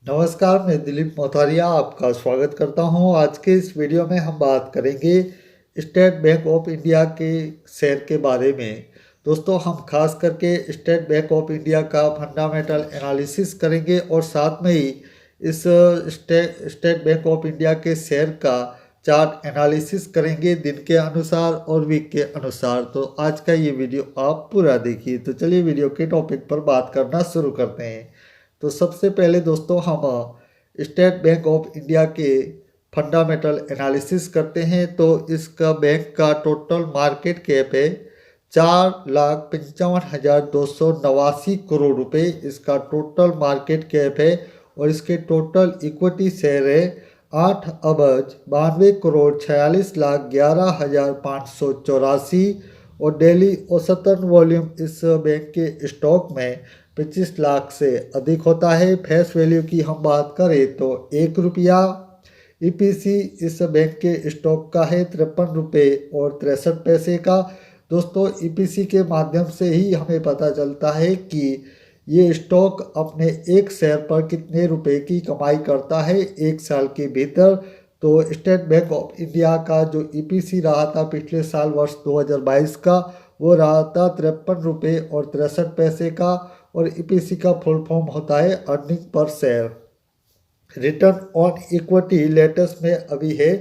नमस्कार, मैं दिलीप मोथारिया आपका स्वागत करता हूं। आज के इस वीडियो में हम बात करेंगे स्टेट बैंक ऑफ इंडिया के शेयर के बारे में। दोस्तों, हम खास करके स्टेट बैंक ऑफ इंडिया का फंडामेंटल एनालिसिस करेंगे और साथ में ही इस स्टेट बैंक ऑफ इंडिया के शेयर का चार्ट एनालिसिस करेंगे दिन के अनुसार और वीक के अनुसार। तो आज का ये वीडियो आप पूरा देखिए। तो चलिए वीडियो के टॉपिक पर बात करना शुरू करते हैं। तो सबसे पहले दोस्तों हम स्टेट बैंक ऑफ इंडिया के फंडामेंटल एनालिसिस करते हैं। तो इसका बैंक का टोटल मार्केट कैप है 4,55,289 करोड़ रुपए। इसका टोटल मार्केट कैप है और इसके टोटल इक्विटी शेयर है 8,92,46,11,584 और डेली औसतन वॉल्यूम इस बैंक के स्टॉक में 25 लाख से अधिक होता है। फेस वैल्यू की हम बात करें तो 1 रुपया। ईपीसी इस बैंक के स्टॉक का है 53 रुपये और 63 पैसे का। दोस्तों, ईपीसी के माध्यम से ही हमें पता चलता है कि ये स्टॉक अपने एक शेयर पर कितने रुपए की कमाई करता है एक साल के भीतर। तो स्टेट बैंक ऑफ इंडिया का जो ईपीसी रहा था पिछले साल वर्ष 2022 का, वो रहा था 53 रुपये और 63 पैसे का। और ईपीसी का फुल फॉर्म होता है earning per share. Return on equity latest में अभी है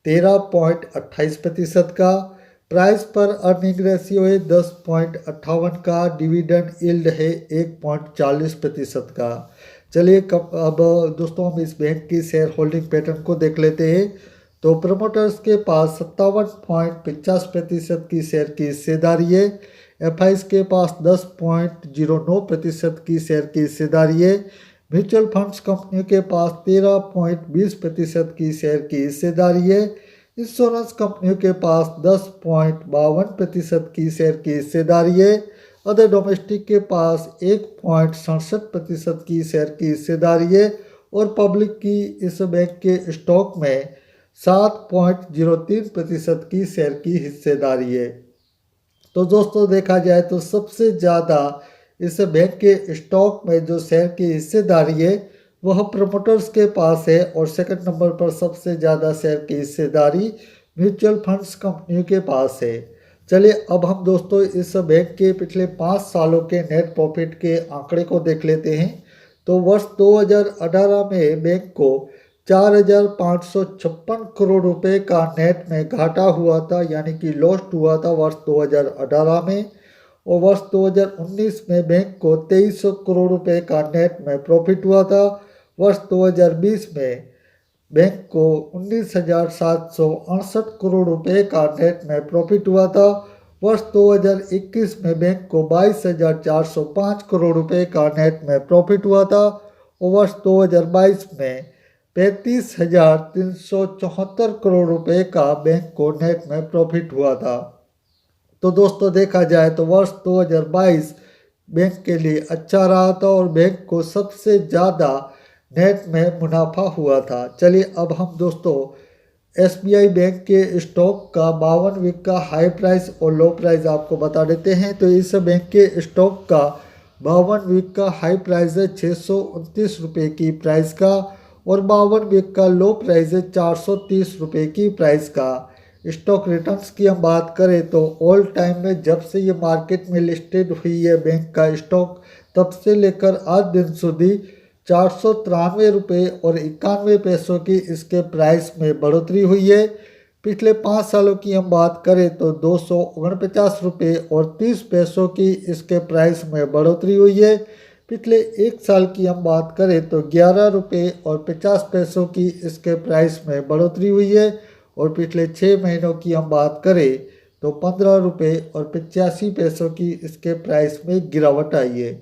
13.28% का। प्राइस पर अर्निंग रेशियो है 10.58 का। डिविडेंड यील्ड है 1.40% का। चलिए अब दोस्तों हम इस बैंक की शेयर होल्डिंग पैटर्न को देख लेते हैं। तो प्रमोटर्स के पास 57.50% की शेयर की हिस्सेदारी है। एफआईज के पास 10.09% की शेयर की हिस्सेदारी है। म्यूचुअल फंड्स कंपनियों के पास 13.20% की शेयर की हिस्सेदारी है। इंश्योरेंस कंपनियों के पास 10.52% की शेयर की हिस्सेदारी है। अदर डोमेस्टिक के पास 1.67% की शेयर की हिस्सेदारी है और पब्लिक की इस बैंक के स्टॉक में 7.03% की शेयर की हिस्सेदारी है। तो दोस्तों, देखा जाए तो सबसे ज़्यादा इस बैंक के स्टॉक में जो शेयर की हिस्सेदारी है वह प्रमोटर्स के पास है और सेकंड नंबर पर सबसे ज़्यादा शेयर की हिस्सेदारी म्यूचुअल फंड्स कंपनियों के पास है। चलिए अब हम दोस्तों इस बैंक के पिछले 5 सालों के नेट प्रॉफिट के आंकड़े को देख लेते हैं। तो वर्ष 2018 में बैंक को 4,556 करोड़ रुपए का नेट में घाटा हुआ था, यानी कि लॉस्ट हुआ था वर्ष 2018 में। और वर्ष 2019 में बैंक को 2300 करोड़ रुपए का नेट में प्रॉफिट हुआ था। वर्ष 2020 में बैंक को 19,768 करोड़ रुपए का नेट में प्रॉफिट हुआ था। वर्ष 2021 में बैंक को 22,405 करोड़ रुपए का नेट में प्रॉफिट हुआ था और वर्ष 2022 में 35,374 करोड़ रुपए का बैंक को नेट में प्रॉफिट हुआ था। तो दोस्तों, देखा जाए तो वर्ष 2022 बैंक के लिए अच्छा रहा था और बैंक को सबसे ज़्यादा नेट में मुनाफा हुआ था। चलिए अब हम दोस्तों एसबीआई बैंक के स्टॉक का 52 वीक का हाई प्राइस और लो प्राइस आपको बता देते हैं। तो इस बैंक के स्टॉक का 52 वीक का हाई प्राइस है 629 रुपये की प्राइस का और 52 वीक का लो प्राइस है 430 रुपये की प्राइस का। स्टॉक रिटर्न्स की हम बात करें तो ऑल टाइम में जब से ये मार्केट में लिस्टेड हुई है बैंक का स्टॉक, तब से लेकर आज दिन सुधी 493 रुपये और 91 पैसों की इसके प्राइस में बढ़ोतरी हुई है। पिछले 5 सालों की हम बात करें तो 249 रुपये और 30 पैसों की इसके प्राइस में बढ़ोतरी हुई है। पिछले 1 साल की हम बात करें तो 11 रुपये और 50 पैसों की इसके प्राइस में बढ़ोतरी हुई है और पिछले 6 महीनों की हम बात करें तो 15 रुपये और 85 पैसों की इसके प्राइस में गिरावट आई है।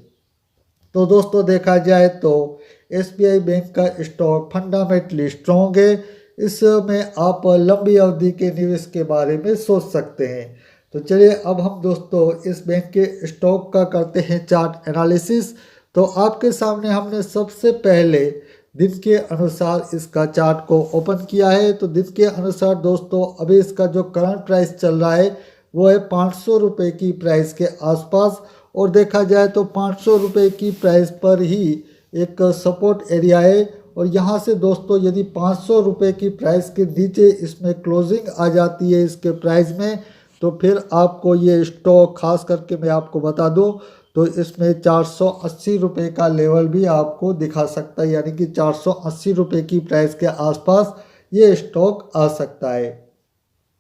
तो दोस्तों, देखा जाए तो एसबीआई बैंक का स्टॉक फंडामेंटली स्ट्रॉन्ग है। इसमें आप लंबी अवधि के निवेश के बारे में सोच सकते हैं। तो चलिए अब हम दोस्तों इस बैंक के स्टॉक का करते हैं चार्ट एनालिसिस। तो आपके सामने हमने सबसे पहले दिन के अनुसार इसका चार्ट को ओपन किया है। तो दिन के अनुसार दोस्तों अभी इसका जो करंट प्राइस चल रहा है वो है 500 रुपये की प्राइस के आसपास। और देखा जाए तो 500 रुपये की प्राइस पर ही एक सपोर्ट एरिया है और यहाँ से दोस्तों यदि 500 रुपये की प्राइस के नीचे इसमें क्लोजिंग आ जाती है इसके प्राइस में, तो फिर आपको ये स्टॉक खास करके मैं आपको बता दूं तो इसमें 480 रुपये का लेवल भी आपको दिखा सकता है, यानी कि 480 रुपये की प्राइस के आसपास ये स्टॉक आ सकता है।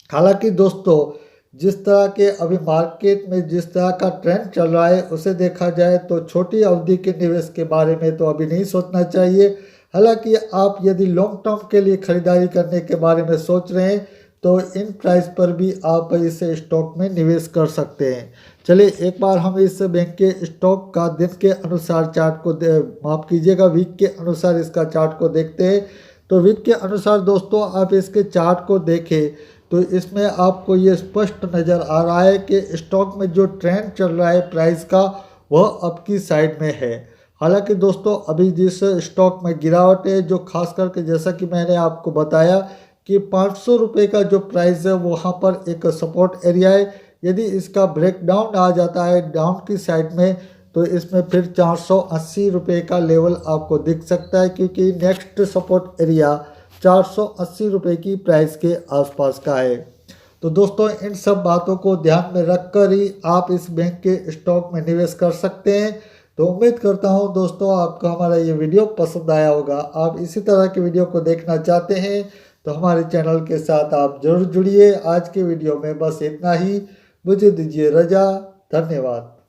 हालांकि दोस्तों जिस तरह के अभी मार्केट में जिस तरह का ट्रेंड चल रहा है उसे देखा जाए तो छोटी अवधि के निवेश के बारे में तो अभी नहीं सोचना चाहिए। हालांकि आप यदि लॉन्ग टर्म के लिए खरीदारी करने के बारे में सोच रहे हैं तो इन प्राइस पर भी आप इस स्टॉक में निवेश कर सकते हैं। चलिए एक बार हम इस बैंक के स्टॉक का दिन के अनुसार चार्ट को माफ़ कीजिएगा वीक के अनुसार इसका चार्ट को देखते हैं। तो वीक के अनुसार दोस्तों आप इसके चार्ट को देखें तो इसमें आपको ये स्पष्ट नज़र आ रहा है कि स्टॉक में जो ट्रेंड चल रहा है प्राइस का वह अप की साइड में है। हालांकि दोस्तों अभी जिस स्टॉक में गिरावट है जो खास करके जैसा कि मैंने आपको बताया कि 500 रुपये का जो प्राइस है वहाँ पर एक सपोर्ट एरिया है। यदि इसका ब्रेकडाउन आ जाता है डाउन की साइड में तो इसमें फिर 480 रुपये का लेवल आपको दिख सकता है, क्योंकि नेक्स्ट सपोर्ट एरिया 480 रुपये की प्राइस के आसपास का है। तो दोस्तों इन सब बातों को ध्यान में रखकर ही आप इस बैंक के स्टॉक में निवेश कर सकते हैं। तो उम्मीद करता हूं दोस्तों आपको हमारा ये वीडियो पसंद आया होगा। आप इसी तरह के वीडियो को देखना चाहते हैं तो हमारे चैनल के साथ आप जरूर जुड़िए। आज के वीडियो में बस इतना ही, मुझे दीजिए रजा, धन्यवाद।